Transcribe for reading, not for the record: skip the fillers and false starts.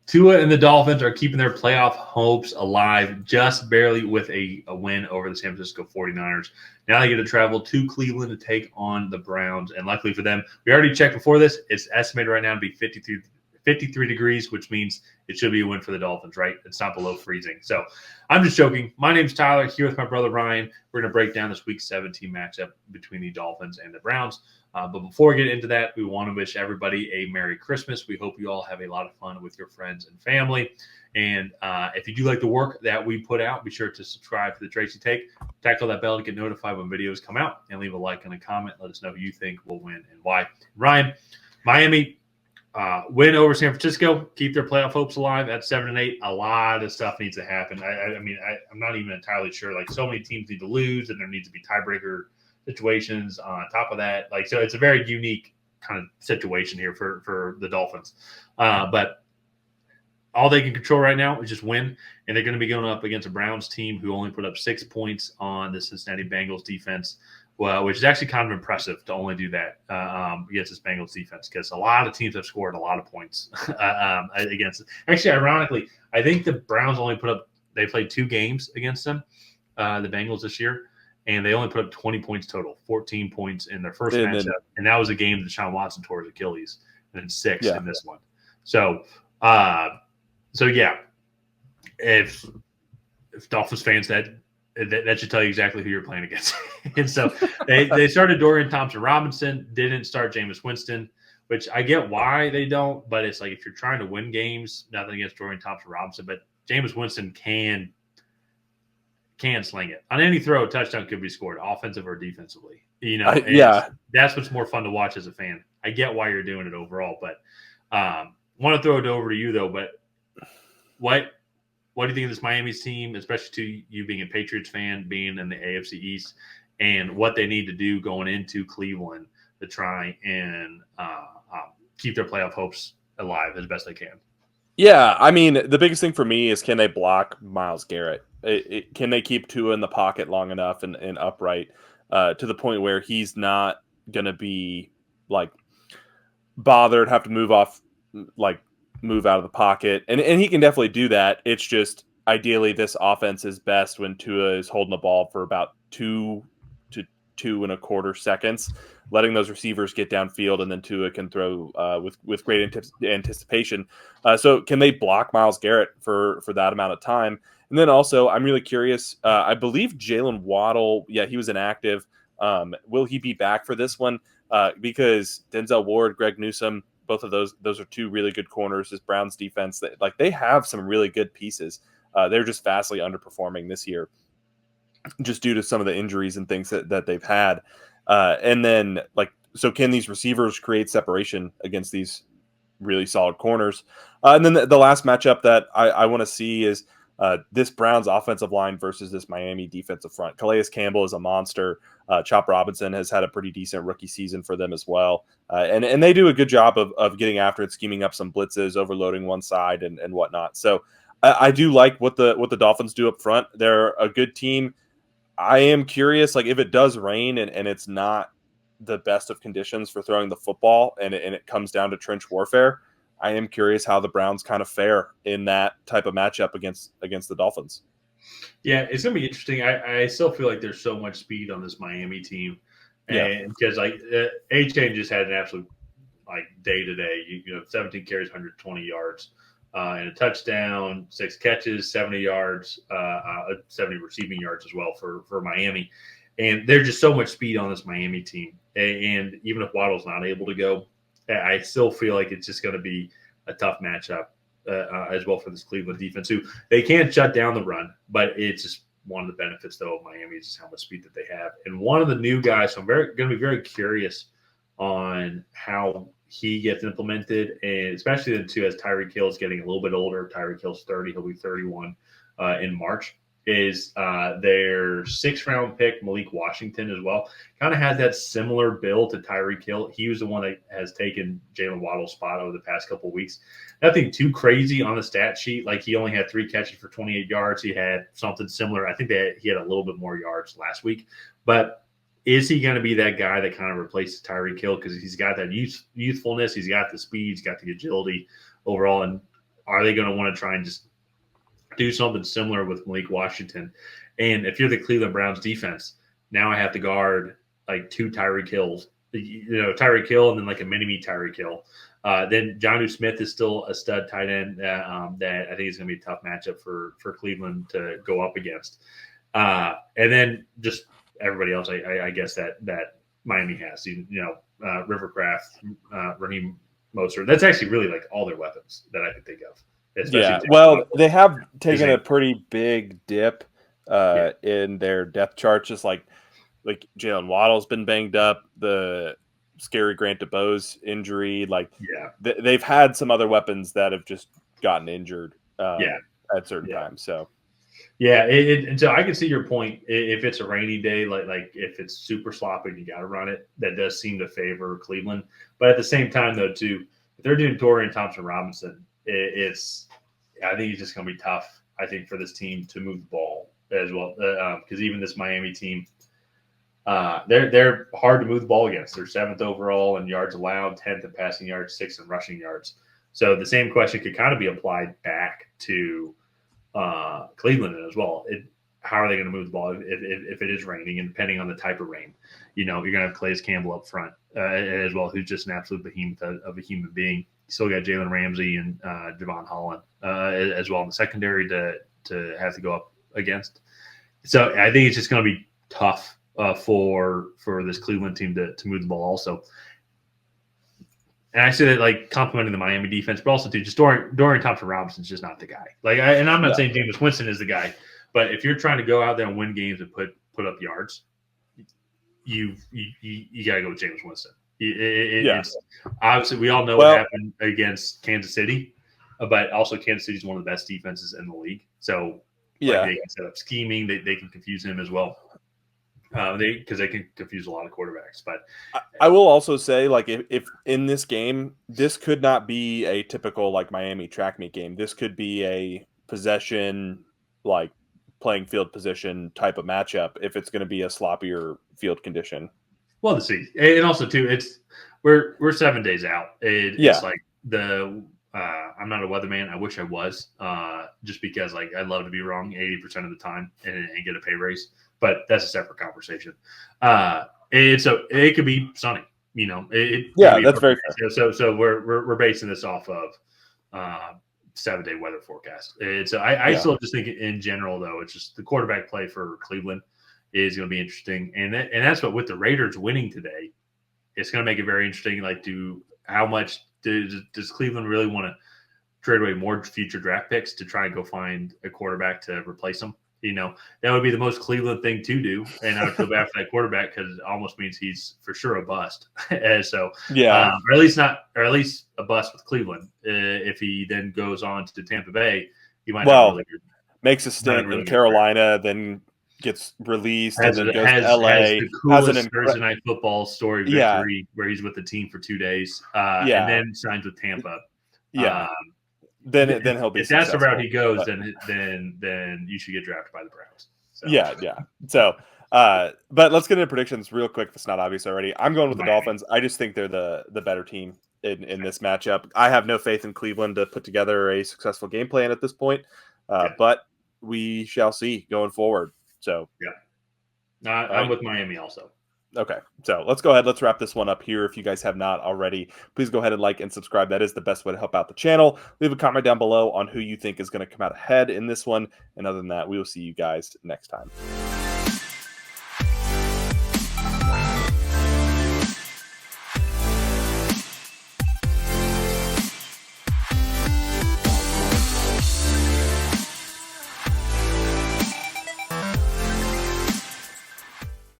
Tua and the Dolphins are keeping their playoff hopes alive just barely with a win over the San Francisco 49ers. Now they get to travel to Cleveland to take on the Browns. And luckily for them, we already checked before this. It's estimated right now to be 53 degrees, which means it should be a win for the Dolphins, right? It's not below freezing. So I'm just joking. My name's Tyler, here with my brother Ryan. We're going to break down this Week 17 matchup between the Dolphins and the Browns. But before we get into that, we want to wish everybody a Merry Christmas. We hope you all have a lot of fun with your friends and family. And if you do like the work that we put out, be sure to subscribe to the Tracy Take. Tackle that bell to get notified when videos come out, and leave a like and a comment. Let us know who you think will win and why. Ryan, Miami win over San Francisco, keep their playoff hopes alive at 7-8. A lot of stuff needs to happen. I'm not even entirely sure. Like, so many teams need to lose, and there needs to be tiebreaker situations on top of that. Like, so it's a very unique kind of situation here for the Dolphins. But all they can control right now is just win, and they're going to be going up against a Browns team who only put up 6 points on the Cincinnati Bengals defense. Well, which is actually kind of impressive to only do that against this Bengals defense, because a lot of teams have scored a lot of points against it. Actually, ironically, I think the Browns they played 2 games against them, the Bengals this year, and they only put up 20 points total, 14 points in their first matchup. And that was a game that Deshaun Watson tore his Achilles, and then 6 in this one. So yeah, if Dolphins fans, that should tell you exactly who you're playing against. And so they started Dorian Thompson-Robinson, didn't start Jameis Winston, which I get why they don't, but it's like, if you're trying to win games, nothing against Dorian Thompson-Robinson, but Jameis Winston can sling it. On any throw, a touchdown could be scored, offensive or defensively. That's what's more fun to watch as a fan. I get why you're doing it overall, but want to throw it over to you, though. But what do you think of this Miami's team, especially to you being a Patriots fan, being in the AFC East, and what they need to do going into Cleveland to try and keep their playoff hopes alive as best they can? Yeah, I mean, the biggest thing for me is, can they block Myles Garrett? Can they keep Tua in the pocket long enough and upright to the point where he's not going to be like bothered, have to move out of the pocket, and he can definitely do that. It's just, ideally, this offense is best when Tua is holding the ball for about 2 to 2.25 seconds, letting those receivers get downfield, and then Tua can throw with great anticipation. So can they block Myles Garrett for that amount of time? And then also, I'm really curious. I believe Jalen Waddle, he was inactive. Will he be back for this one? Because Denzel Ward, Greg Newsome, both of those are 2 really good corners. This Browns defense, they have some really good pieces. They're just vastly underperforming this year, just due to some of the injuries and things that they've had. And then, so can these receivers create separation against these really solid corners? And then the last matchup that I want to see is this Browns offensive line versus this Miami defensive front. Calais Campbell is a monster. Chop Robinson has had a pretty decent rookie season for them as well. And they do a good job of getting after it, scheming up some blitzes, overloading one side and whatnot. So I do like what the Dolphins do up front. They're a good team. I am curious, if it does rain and it's not the best of conditions for throwing the football, and it comes down to trench warfare, I am curious how the Browns kind of fare in that type of matchup against the Dolphins. Yeah, it's going to be interesting. I still feel like there's so much speed on this Miami team. And because Achane just had an absolute day to day, 17 carries, 120 yards, and a touchdown, 6 catches, 70 yards, 70 receiving yards as well for Miami. And there's just so much speed on this Miami team. And even if Waddle's not able to go, I still feel like it's just going to be a tough matchup as well for this Cleveland defense, who they can't shut down the run, but it's just one of the benefits, though, of Miami is just how much speed that they have. And one of the new guys, so I'm going to be very curious on how he gets implemented, and especially then, too, as Tyreek Hill is getting a little bit older. Tyreek Hill's 30. He'll be 31 in March. Is their 6th-round pick, Malik Washington, as well. Kind of has that similar build to Tyreek Hill. He was the one that has taken Jalen Waddle's spot over the past couple of weeks. Nothing too crazy on the stat sheet. He only had 3 catches for 28 yards. He had something similar. I think that he had a little bit more yards last week. But is he going to be that guy that kind of replaces Tyreek Hill? Because he's got that youthfulness. He's got the speed. He's got the agility overall. And are they going to want to try and just do something similar with Malik Washington? And if you're the Cleveland Browns defense, now I have to guard like 2 Tyreek Hills, Tyreek Hill and then like a mini-me Tyreek Hill. Then Jonnu Smith is still a stud tight end that I think is going to be a tough matchup for Cleveland to go up against. And then just everybody else, I guess that Miami has, Rivercraft, Raheem Mostert. That's actually really like all their weapons that I can think of. Yeah, well, they have taken a pretty big dip in their depth chart, just like Jalen Waddle's been banged up, the scary Grant DeBoe's injury. They've had some other weapons that have just gotten injured at certain times. So and so I can see your point. If it's a rainy day, like if it's super sloppy and you got to run it, that does seem to favor Cleveland. But at the same time, though, too, if they're doing Dorian Thompson-Robinson, I think it's just going to be tough, I think, for this team to move the ball as well. Because even this Miami team, they're hard to move the ball against. They're 7th overall in yards allowed, 10th in passing yards, 6th in rushing yards. So the same question could kind of be applied back to Cleveland as well. How are they going to move the ball if it is raining, and depending on the type of rain? You're going to have Calais Campbell up front as well, who's just an absolute behemoth of a human being. You still got Jalen Ramsey and Devon Achane as well in the secondary to have to go up against. So I think it's just going to be tough for this Cleveland team to move the ball also. And I say that like complimenting the Miami defense, but also too, just Dorian Thompson-Robinson's just not the guy. And I'm not saying Jameis Winston is the guy, but if you're trying to go out there and win games and put up yards, you got to go with Jameis Winston. It's obviously we all know what happened against Kansas City, but also Kansas City is one of the best defenses in the league. So they can set up scheming, they can confuse him as well. Because they can confuse a lot of quarterbacks. But I will also say, like, if in this game, this could not be a typical like Miami track meet game. This could be a possession, like playing field position type of matchup. If it's going to be a sloppier field condition. Well, to see, and also too, we're 7 days out. It's like I'm not a weatherman. I wish I was, just because like I'd love to be wrong 80% of the time and get a pay raise. But that's a separate conversation. It could be sunny, that's very fair. So we're basing this off of 7-day weather forecast. And so I still just think in general though, it's just the quarterback play for Cleveland is going to be interesting, and that's what with the Raiders winning today, it's going to make it very interesting. Like, how much does Cleveland really want to trade away more future draft picks to try and go find a quarterback to replace them? That would be the most Cleveland thing to do. And I would feel bad for that quarterback because it almost means he's for sure a bust. So, or at least a bust with Cleveland. If he then goes on to Tampa Bay, he might makes a stint in Carolina, then gets released and then goes to LA. Has the coolest Thursday Night Football story victory where he's with the team for 2 days and then signs with Tampa. Then he'll be. If that's the route he goes, then you should get drafted by the Browns. So. Yeah. So, but let's get into predictions real quick. If it's not obvious already, I'm going with the Dolphins. I just think they're the better team in this matchup. I have no faith in Cleveland to put together a successful game plan at this point, but we shall see going forward. So, I'm with Miami also. Okay, so let's go ahead. Let's wrap this one up here. If you guys have not already, please go ahead and like and subscribe. That is the best way to help out the channel. Leave a comment down below on who you think is going to come out ahead in this one. And other than that, we will see you guys next time.